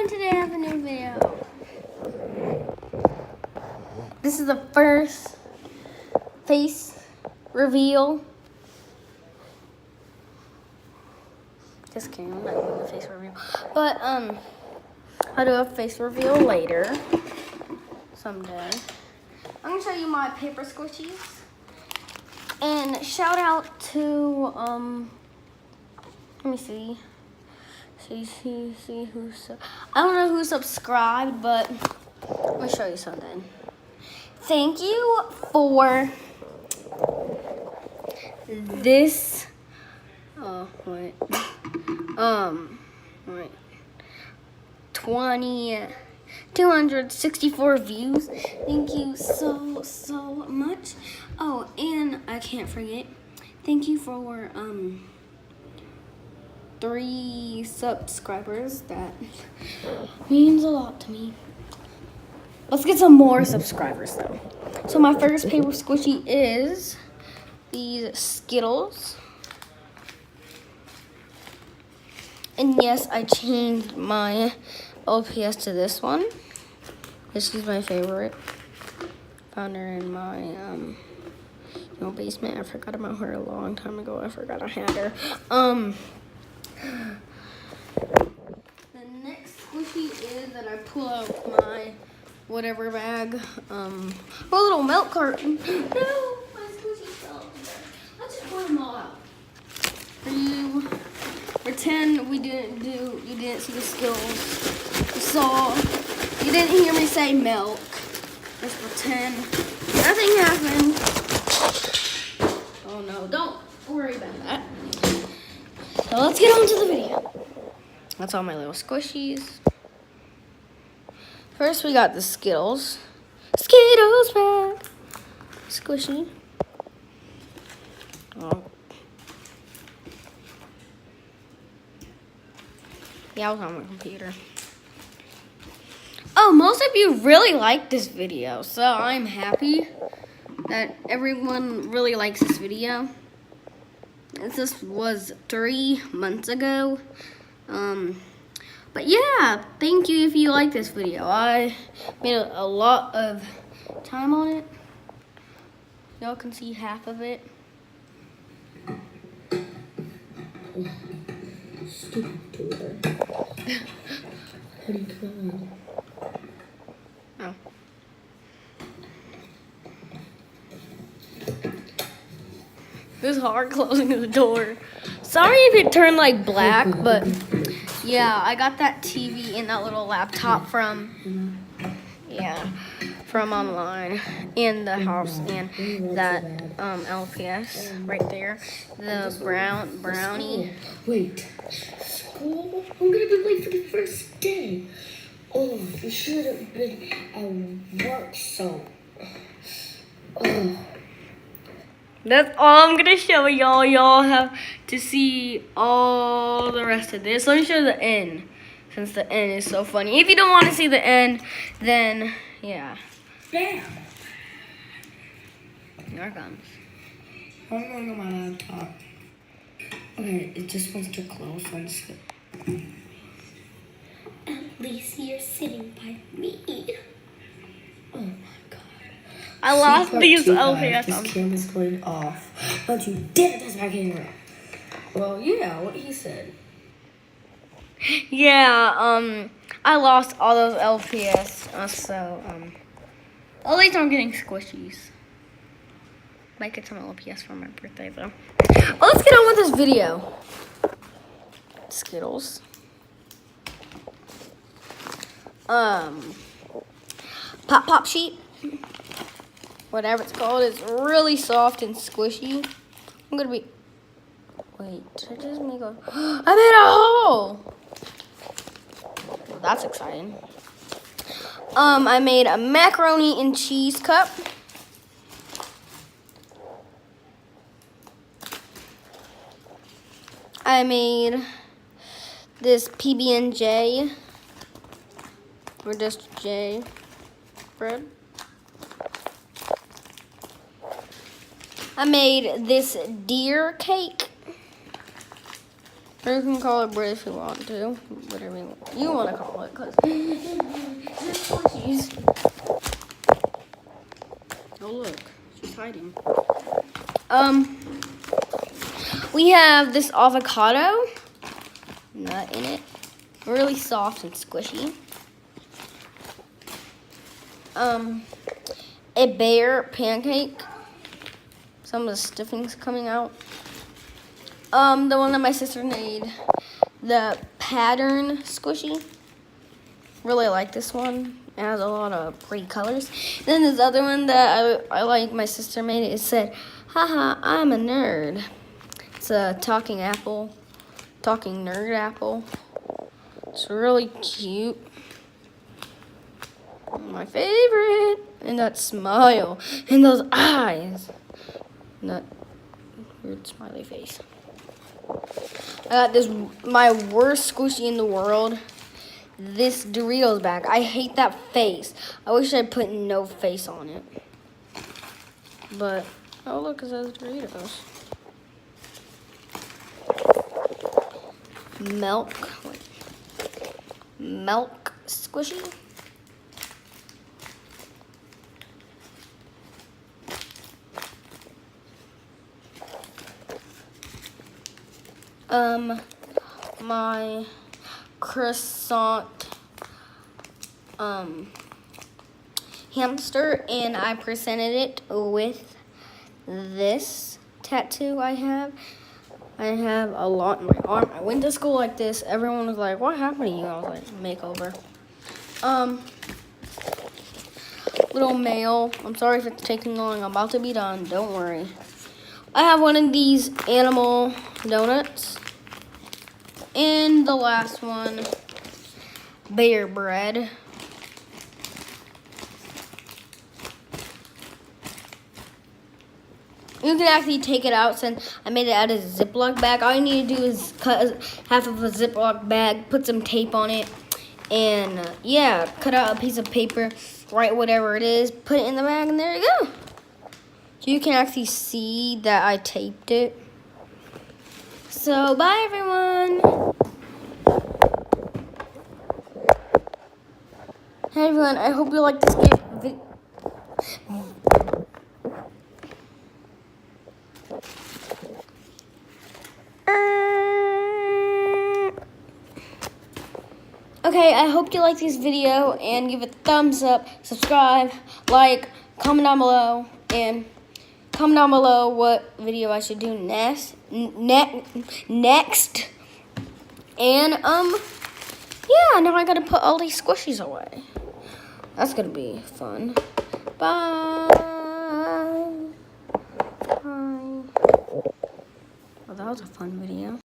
and today I have a new video. This is the first face reveal. Just kidding, I'm not doing a face reveal. But I'll do a face reveal later. Someday. I'm gonna show you my paper squishies. And shout out to let me see. See who's. I don't know who subscribed, but let me show you something. Thank you for this. Oh wait. Wait. 264 views. Thank you so much. Oh, and I can't forget. Thank you for 3 subscribers. That means a lot to me. Let's get some more subscribers though. So my first paper squishy is these Skittles. And yes, I changed my LPS to this one. This is my favorite. Found her in my basement. I forgot about her a long time ago. I forgot I had her. The next squishy is that I pull out my whatever bag. A little milk carton. No, my squishy fell there. Let's just pull them all out. For you, pretend you didn't see the Skittles. You didn't hear me say milk. Just pretend nothing happened. Oh no, don't worry about that. So let's get on to the video. That's all my little squishies. First we got the Skittles. Skittles bag. Squishy. Oh. Yeah, I was on my computer. Oh, most of you really liked this video, so I'm happy that everyone really likes this video. This was 3 months ago. But yeah, thank you if you like this video. I made a lot of time on it. Y'all can see half of it. Stupid door. What are you doing? Oh. It was hard closing the door. Sorry if it turned like black, but yeah, I got that TV and that little laptop from online in the house, and that LPS right there, the brownie. Wait, school? I'm gonna be late for the first day. Oh, you should have been at work, so. Oh. That's all I'm gonna show y'all. Y'all have to see all the rest of this. Let me show the end, since the end is so funny. If you don't want to see the end, then yeah. Bam! Here it comes. I'm going on my laptop. Okay, it just wants to close, so I'm just gonna... At least you're sitting by me. Oh my god. I lost these LPS. This camera's going off. Don't you dare touch my camera. Well, yeah, what he said. Yeah, I lost all those LPS, so, at least I'm getting squishies. Might get some LPS for my birthday, though. Well, let's get on with this video. Skittles. Pop sheet. Whatever it's called is really soft and squishy. I'm gonna be... Wait, did I just make a... I made a hole! Well, that's exciting. I made a macaroni and cheese cup. I made this PB&J, or just J bread. I made this deer cake. Or you can call it bread if you want to. Whatever you want to call it, because squishies. Oh look, she's hiding. We have this avocado nut in it, really soft and squishy. A bear pancake. Some of the stuffing's coming out. The one that my sister made, the pattern squishy. Really like this one. It has a lot of pretty colors. Then this other one that I like, my sister made it. It said, "Haha, I'm a nerd." It's a talking nerd apple. It's really cute. My favorite. And that smile. And those eyes. And that weird smiley face. I got this, my worst squishy in the world. This Doritos bag. I hate that face. I wish I put no face on it. But, oh look, it says Doritos. Milk squishy. My croissant hamster, and I presented it with this tattoo I have. I have a lot in my arm. I went to school like this. Everyone was like, "What happened to you?" I was like, "Makeover." Little mail. I'm sorry if it's taking long. I'm about to be done. Don't worry. I have one of these animal donuts. And the last one, bear bread. You can actually take it out since I made it out of a Ziploc bag. All you need to do is cut half of a Ziploc bag, put some tape on it, and yeah, cut out a piece of paper, write whatever it is, put it in the bag, and there you go. So you can actually see that I taped it. So bye everyone. Hey everyone, I hope you like this video. Okay, I hope you like this video and give it a thumbs up, subscribe, like, comment down below, and comment down below what video I should do next. And yeah, now I gotta put all these squishies away. That's gonna be fun. Bye. Bye. Well, that was a fun video.